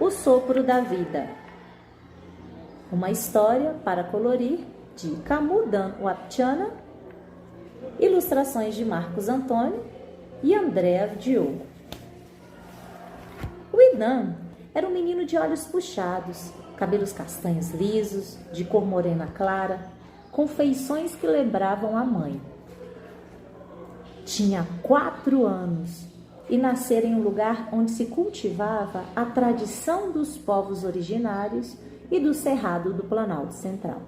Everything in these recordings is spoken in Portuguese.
O Sopro da Vida. Uma história para colorir de Kamudan Wapchana, ilustrações de Marcos Antônio e Andréa Diogo. O Idan era um menino de olhos puxados, cabelos castanhos lisos, de cor morena clara, com feições que lembravam a mãe. Tinha 4 anos e nascera em um lugar onde se cultivava a tradição dos povos originários e do cerrado do Planalto Central.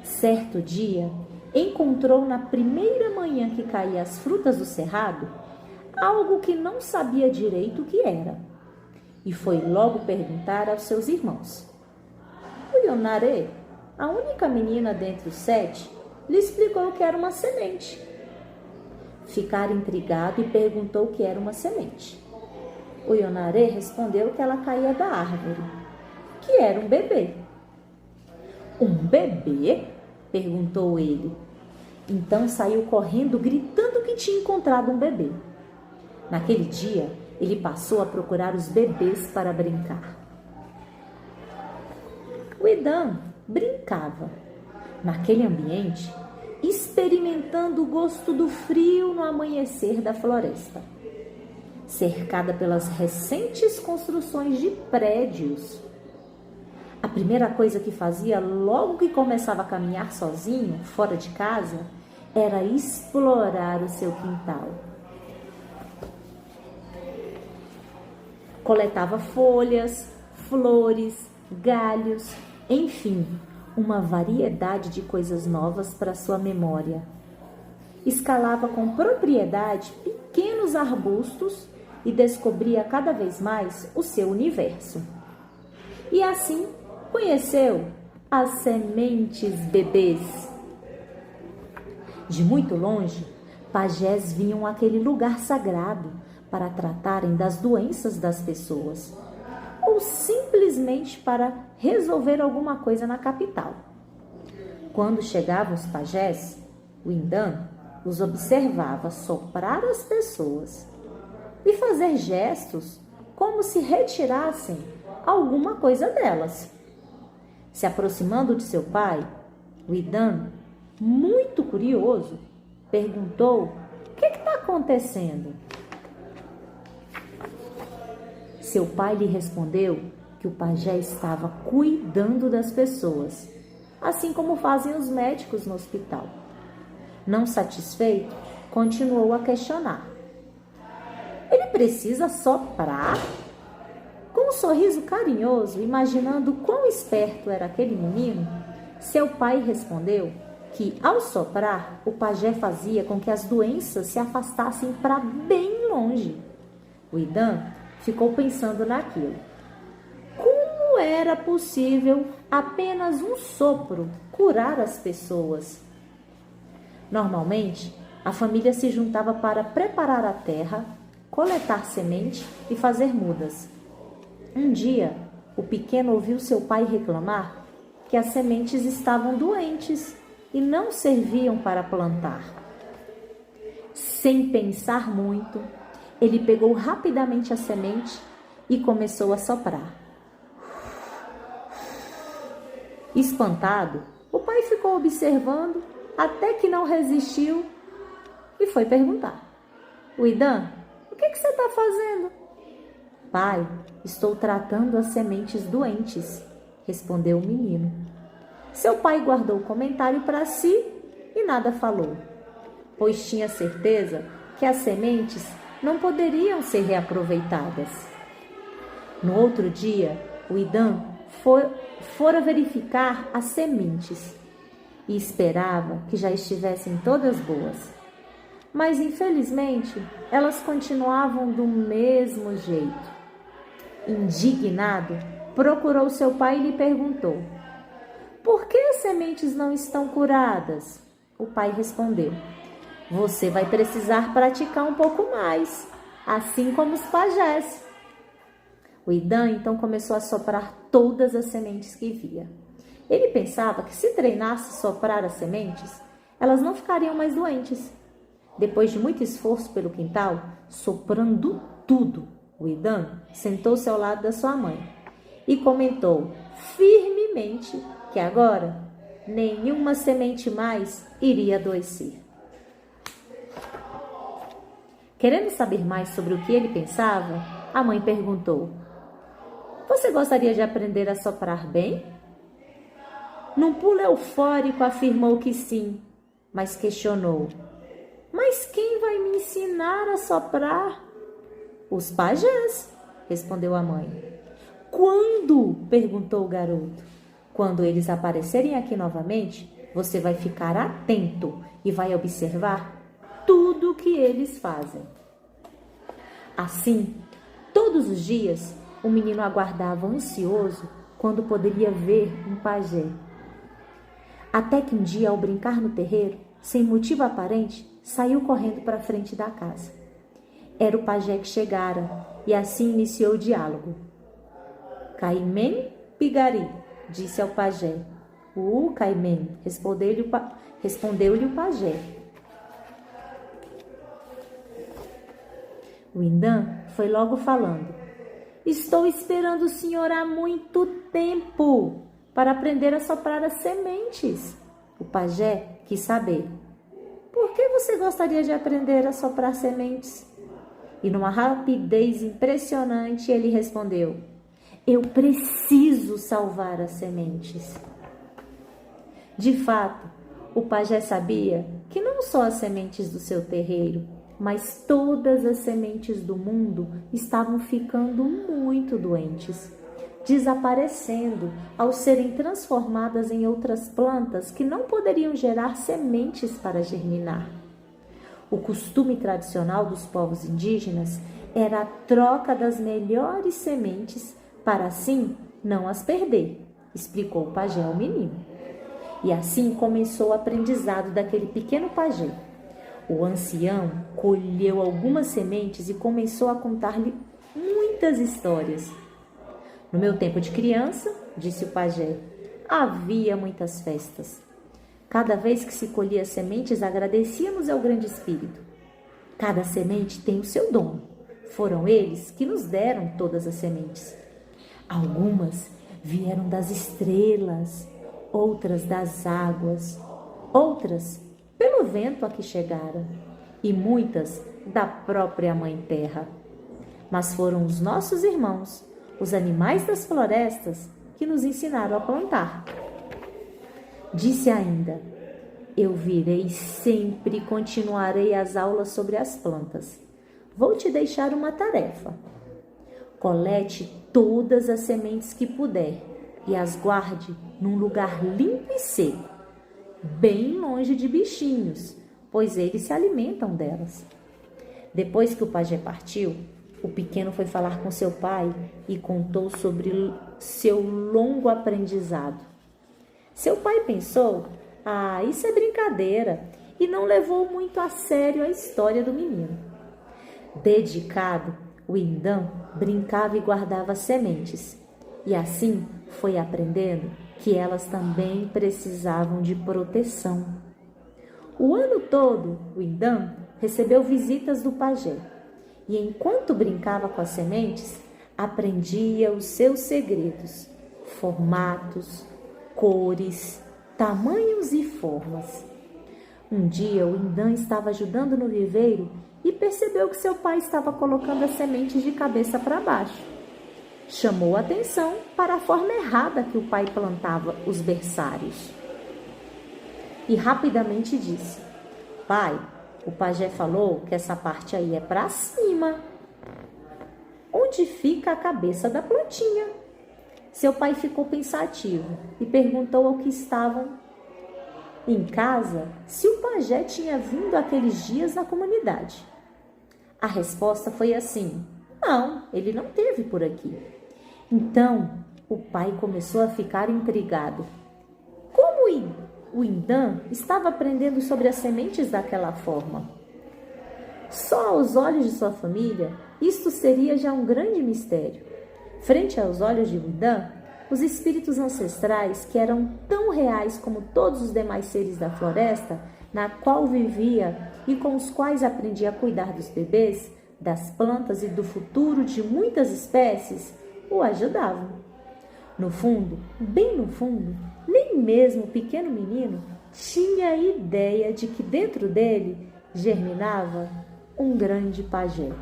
Certo dia, encontrou na primeira manhã que caía as frutas do cerrado algo que não sabia direito o que era, e foi logo perguntar aos seus irmãos. O Yonare, a única menina dentre os 7, lhe explicou que era uma semente. Ficara intrigado e perguntou o que era uma semente. O Yonare respondeu que ela caía da árvore, que era um bebê. Um bebê? Perguntou ele. Então saiu correndo, gritando que tinha encontrado um bebê. Naquele dia, ele passou a procurar os bebês para brincar. O Idan brincava naquele ambiente, experimentando o gosto do frio no amanhecer da floresta, cercada pelas recentes construções de prédios. A primeira coisa que fazia logo que começava a caminhar sozinho, fora de casa, era explorar o seu quintal. Coletava folhas, flores, galhos, enfim, uma variedade de coisas novas para sua memória. Escalava com propriedade pequenos arbustos e descobria cada vez mais o seu universo. E assim conheceu as sementes bebês. De muito longe, pajés vinham àquele lugar sagrado para tratarem das doenças das pessoas, ou simplesmente para resolver alguma coisa na capital. Quando chegavam os pajés, o Idan os observava soprar as pessoas e fazer gestos como se retirassem alguma coisa delas. Se aproximando de seu pai, o Idan, muito curioso, perguntou: "O que está acontecendo?" Seu pai lhe respondeu que o pajé estava cuidando das pessoas, assim como fazem os médicos no hospital. Não satisfeito, continuou a questionar. "Ele precisa soprar?" Com um sorriso carinhoso, imaginando quão esperto era aquele menino, seu pai respondeu que, ao soprar, o pajé fazia com que as doenças se afastassem para bem longe. O Idan ficou pensando naquilo. Como era possível apenas um sopro curar as pessoas? Normalmente, a família se juntava para preparar a terra, coletar semente e fazer mudas. Um dia, o pequeno ouviu seu pai reclamar que as sementes estavam doentes e não serviam para plantar. Sem pensar muito, ele pegou rapidamente a semente e começou a soprar. Espantado, o pai ficou observando até que não resistiu e foi perguntar: "O Idan, o que você está fazendo?" "Pai, estou tratando as sementes doentes", respondeu o menino. Seu pai guardou o comentário para si e nada falou, pois tinha certeza que as sementes não poderiam ser reaproveitadas. No outro dia, o Idan fora verificar as sementes e esperava que já estivessem todas boas. Mas, infelizmente, elas continuavam do mesmo jeito. Indignado, procurou seu pai e lhe perguntou: "Por que as sementes não estão curadas?" O pai respondeu: "Você vai precisar praticar um pouco mais, assim como os pajés." O Idan então começou a soprar todas as sementes que via. Ele pensava que se treinasse soprar as sementes, elas não ficariam mais doentes. Depois de muito esforço pelo quintal, soprando tudo, O Idan sentou-se ao lado da sua mãe e comentou firmemente que agora nenhuma semente mais iria adoecer. Querendo saber mais sobre o que ele pensava, a mãe perguntou: você gostaria de aprender a soprar bem? Num pulo eufórico afirmou que sim, mas questionou: mas quem vai me ensinar a soprar? Os pajés, respondeu a mãe. Quando? Perguntou o garoto. Quando eles aparecerem aqui novamente, você vai ficar atento e vai observar tudo o que eles fazem. Assim, todos os dias, o menino aguardava ansioso quando poderia ver um pajé. Até que um dia, ao brincar no terreiro, sem motivo aparente, saiu correndo para a frente da casa. Era o pajé que chegara, e assim iniciou o diálogo. Caimém Pigari, disse ao pajé. Caimém, respondeu-lhe o pajé. O Indan foi logo falando. Estou esperando o senhor há muito tempo para aprender a soprar as sementes. O pajé quis saber. Por que você gostaria de aprender a soprar sementes? E numa rapidez impressionante ele respondeu: eu preciso salvar as sementes. De fato, o pajé sabia que não só as sementes do seu terreiro, mas todas as sementes do mundo estavam ficando muito doentes, desaparecendo ao serem transformadas em outras plantas que não poderiam gerar sementes para germinar. O costume tradicional dos povos indígenas era a troca das melhores sementes para assim não as perder, explicou o pajé ao menino. E assim começou o aprendizado daquele pequeno pajé. O ancião colheu algumas sementes e começou a contar-lhe muitas histórias. No meu tempo de criança, disse o pajé, havia muitas festas. Cada vez que se colhia sementes, agradecíamos ao Grande Espírito. Cada semente tem o seu dono. Foram eles que nos deram todas as sementes. Algumas vieram das estrelas, outras das águas, outras pelo vento a que chegaram, e muitas da própria Mãe Terra. Mas foram os nossos irmãos, os animais das florestas, que nos ensinaram a plantar. Disse ainda: eu virei sempre e continuarei as aulas sobre as plantas. Vou te deixar uma tarefa. Colete todas as sementes que puder e as guarde num lugar limpo e seco, bem longe de bichinhos, pois eles se alimentam delas. Depois que o pajé partiu, o pequeno foi falar com seu pai e contou sobre seu longo aprendizado. Seu pai pensou: isso é brincadeira, e não levou muito a sério a história do menino. Dedicado, o Indan brincava e guardava sementes, e assim foi aprendendo que elas também precisavam de proteção. O ano todo, o Indan recebeu visitas do pajé, e enquanto brincava com as sementes, aprendia os seus segredos, formatos, cores, tamanhos e formas. Um dia, o Indan estava ajudando no viveiro e percebeu que seu pai estava colocando as sementes de cabeça para baixo. Chamou a atenção para a forma errada que o pai plantava os berçários. E rapidamente disse: pai, o pajé falou que essa parte aí é para cima. Onde fica a cabeça da plantinha? Seu pai ficou pensativo e perguntou ao que estavam em casa se o pajé tinha vindo aqueles dias na comunidade. A resposta foi assim: não, ele não esteve por aqui. Então, o pai começou a ficar intrigado. Como o Indan estava aprendendo sobre as sementes daquela forma? Só aos olhos de sua família, isto seria já um grande mistério. Frente aos olhos de Indan, os espíritos ancestrais, que eram tão reais como todos os demais seres da floresta, na qual vivia e com os quais aprendia a cuidar dos bebês, das plantas e do futuro de muitas espécies o ajudavam. No fundo, bem no fundo, nem mesmo o pequeno menino tinha ideia de que dentro dele germinava um grande pajé.